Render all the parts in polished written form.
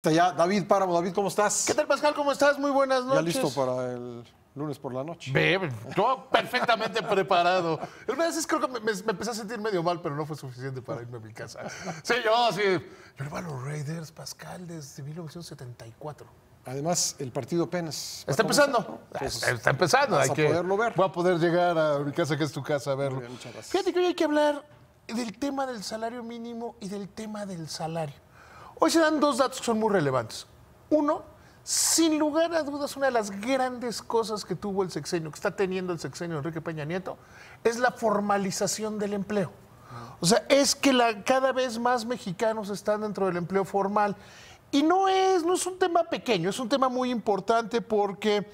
Está ya David Páramo. David, ¿cómo estás? ¿Qué tal, Pascal? ¿Cómo estás? Muy buenas noches. Ya listo para el lunes por la noche. Ve, yo perfectamente preparado. Una vez creo que me empecé a sentir medio mal, pero no fue suficiente para irme a mi casa. Sí, yo le voy a los Raiders, Pascal, desde 1974. Además, el partido apenas Está empezando. Está empezando. Vas a poderlo ver. Voy a poder llegar a mi casa, que es tu casa, a verlo. Muy bien, muchas gracias. Fíjate que hoy hay que hablar del tema del salario mínimo y del tema del salario. Hoy se dan dos datos que son muy relevantes. Uno, sin lugar a dudas, una de las grandes cosas que tuvo el sexenio, que está teniendo el sexenio de Enrique Peña Nieto, es la formalización del empleo. O sea, es que cada vez más mexicanos están dentro del empleo formal. Y no es un tema pequeño, es un tema muy importante porque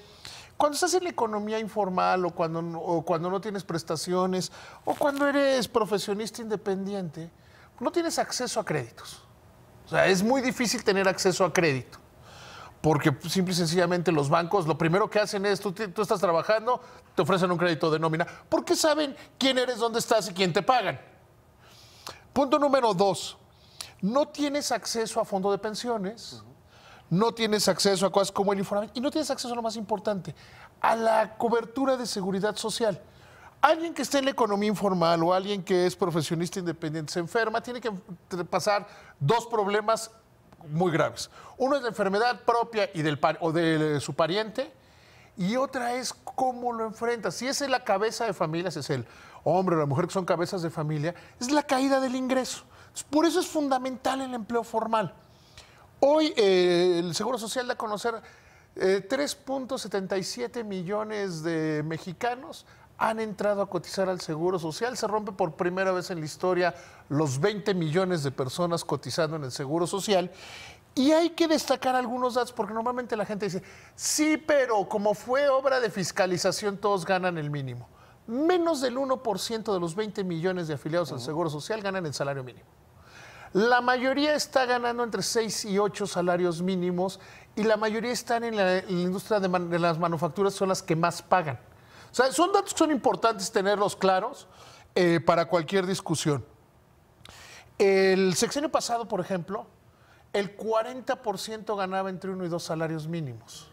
cuando estás en la economía informal o cuando no tienes prestaciones o cuando eres profesionista independiente, no tienes acceso a créditos. O sea, es muy difícil tener acceso a crédito, porque simple y sencillamente los bancos lo primero que hacen es, tú estás trabajando, te ofrecen un crédito de nómina, porque saben quién eres, dónde estás y quién te pagan. Punto número 2, no tienes acceso a fondo de pensiones, no tienes acceso a cosas como el Infonavit y no tienes acceso a lo más importante, a la cobertura de seguridad social. Alguien que esté en la economía informal o alguien que es profesionista independiente se enferma, tiene que pasar dos problemas muy graves. Uno es la enfermedad propia y de su pariente, y otra es cómo lo enfrenta. Si es la cabeza de familia, si es el hombre o la mujer que son cabezas de familia, es la caída del ingreso. Por eso es fundamental el empleo formal. Hoy el Seguro Social da a conocer 3.77 millones de mexicanos han entrado a cotizar al Seguro Social. Se rompe por primera vez en la historia los 20 millones de personas cotizando en el Seguro Social. Y hay que destacar algunos datos, porque normalmente la gente dice, sí, pero como fue obra de fiscalización, todos ganan el mínimo. Menos del 1% de los 20 millones de afiliados al Seguro Social ganan el salario mínimo. La mayoría está ganando entre 6 y 8 salarios mínimos y la mayoría están en la industria de las manufacturas, son las que más pagan. O sea, son datos que son importantes tenerlos claros para cualquier discusión. El sexenio pasado, por ejemplo, el 40% ganaba entre 1 y 2 salarios mínimos.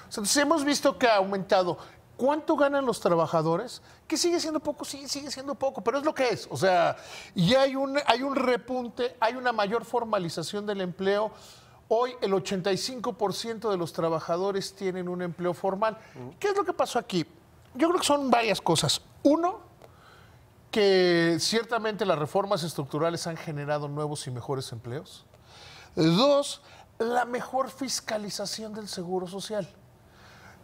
O sea, entonces hemos visto que ha aumentado. ¿Cuánto ganan los trabajadores? Que sigue siendo poco, sí, sigue siendo poco, pero es lo que es. O sea, y hay un repunte, hay una mayor formalización del empleo. Hoy el 85% de los trabajadores tienen un empleo formal. ¿Qué es lo que pasó aquí? Yo creo que son varias cosas. Uno, que ciertamente las reformas estructurales han generado nuevos y mejores empleos. Dos, la mejor fiscalización del Seguro Social.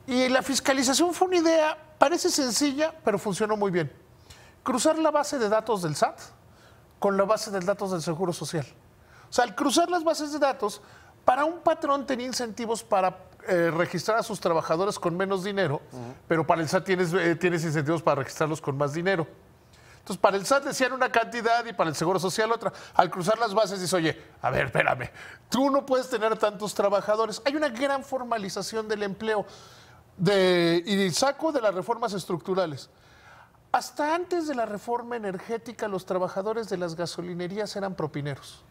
Y la fiscalización fue una idea, parece sencilla, pero funcionó muy bien. Cruzar la base de datos del SAT con la base de datos del Seguro Social. O sea, al cruzar las bases de datos, para un patrón tenía incentivos para registrar a sus trabajadores con menos dinero, pero para el SAT tienes incentivos para registrarlos con más dinero. Entonces, para el SAT decían una cantidad y para el Seguro Social otra. Al cruzar las bases dice, oye, a ver, espérame, tú no puedes tener tantos trabajadores. Hay una gran formalización del empleo y saco de las reformas estructurales. Hasta antes de la reforma energética, los trabajadores de las gasolinerías eran propineros.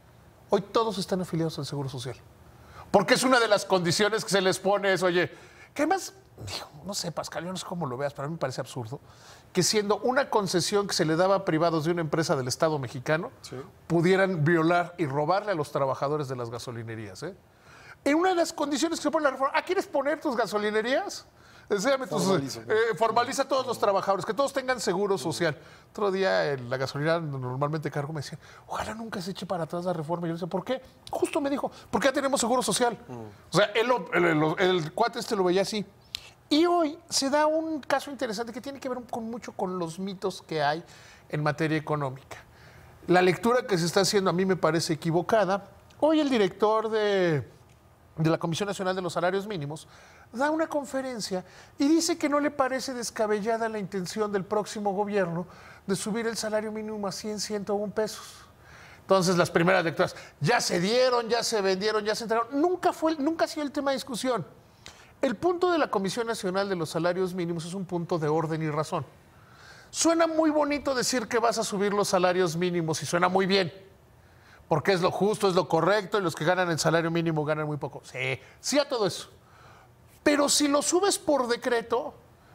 Hoy todos están afiliados al Seguro Social. Porque es una de las condiciones que se les pone es, oye, que además, no sé, Pascal, yo no sé cómo lo veas, pero a mí me parece absurdo que siendo una concesión que se le daba a privados de una empresa del Estado mexicano, sí, pudieran violar y robarle a los trabajadores de las gasolinerías. En una de las condiciones que se pone la reforma, ¿quieres poner tus gasolinerías? Formaliza a todos los trabajadores, que todos tengan seguro social. Otro día en la gasolinera normalmente cargo me decían, ojalá nunca se eche para atrás la reforma. Y yo decía, ¿por qué? Justo me dijo, porque ya tenemos seguro social. O sea, el cuate lo veía así. Y hoy se da un caso interesante que tiene que ver mucho con los mitos que hay en materia económica. La lectura que se está haciendo a mí me parece equivocada. Hoy el director de la Comisión Nacional de los Salarios Mínimos da una conferencia y dice que no le parece descabellada la intención del próximo gobierno de subir el salario mínimo a 101 pesos. Entonces las primeras lecturas, ya se dieron, ya se vendieron, ya se entregaron. Nunca ha sido el tema de discusión. El punto de la Comisión Nacional de los Salarios Mínimos es un punto de orden y razón. Suena muy bonito decir que vas a subir los salarios mínimos y suena muy bien. porque es lo justo, es lo correcto, y los que ganan el salario mínimo ganan muy poco. Sí, sí a todo eso. Pero si lo subes por decreto,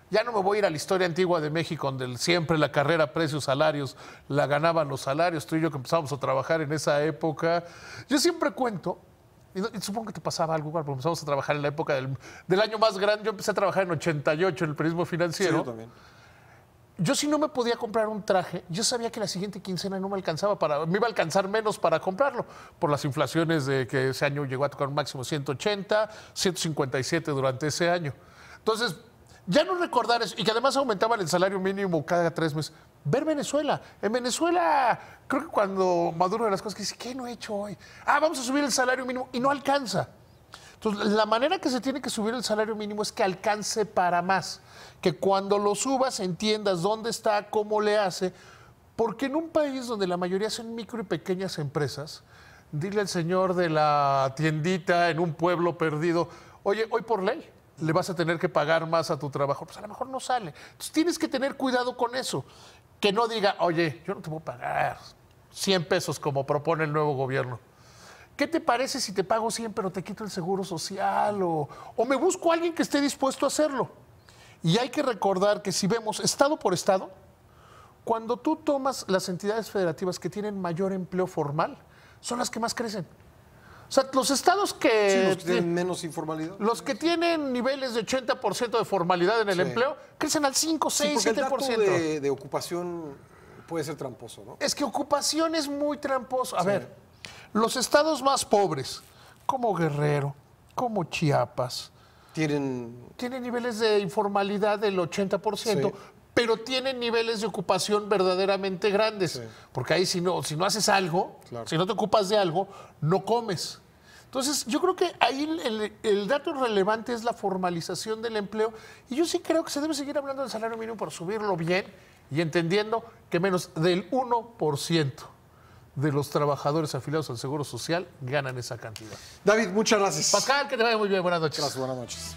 ya no me voy a ir a la historia antigua de México, donde siempre la carrera precios-salarios la ganaban los salarios. Tú y yo que empezamos a trabajar en esa época. Yo siempre cuento, y supongo que te pasaba algo igual, porque empezamos a trabajar en la época del año más grande. Yo empecé a trabajar en 88 en el periodismo financiero. Sí, yo también. Yo si no me podía comprar un traje, yo sabía que la siguiente quincena no me alcanzaba me iba a alcanzar menos para comprarlo, por las inflaciones de que ese año llegó a tocar un máximo 180, 157 durante ese año. Entonces, ya no recordar eso, y que además aumentaban el salario mínimo cada 3 meses. Ver Venezuela. En Venezuela, creo que cuando Maduro de las cosas que dice, ¿qué no he hecho hoy? Vamos a subir el salario mínimo, y no alcanza. Entonces, la manera que se tiene que subir el salario mínimo es que alcance para más. Que cuando lo subas entiendas dónde está, cómo le hace. Porque en un país donde la mayoría son micro y pequeñas empresas, dile al señor de la tiendita en un pueblo perdido, oye, hoy por ley le vas a tener que pagar más a tu trabajo. Pues a lo mejor no sale. Entonces tienes que tener cuidado con eso. Que no diga, oye, yo no te voy a pagar 100 pesos como propone el nuevo gobierno. ¿Qué te parece si te pago 100 pero te quito el seguro social? O me busco a alguien que esté dispuesto a hacerlo. Y hay que recordar que si vemos estado por estado, cuando tú tomas las entidades federativas que tienen mayor empleo formal, son las que más crecen. O sea, los estados que... Sí, los que tienen menos informalidad. Los que tienen niveles de 80% de formalidad en el empleo, crecen al 5, 6, sí, 7%. El dato de ocupación puede ser tramposo, ¿no? Es que ocupación es muy tramposo. A ver, los estados más pobres, como Guerrero, como Chiapas, tienen niveles de informalidad del 80%, pero tienen niveles de ocupación verdaderamente grandes. Sí. Porque ahí si no haces algo, si no te ocupas de algo, no comes. Entonces, yo creo que ahí el dato relevante es la formalización del empleo. Y yo sí creo que se debe seguir hablando del salario mínimo por subirlo bien y entendiendo que menos del 1% de los trabajadores afiliados al Seguro Social ganan esa cantidad. David, muchas gracias. Pascal, que te vaya muy bien. Buenas noches. Gracias, buenas noches.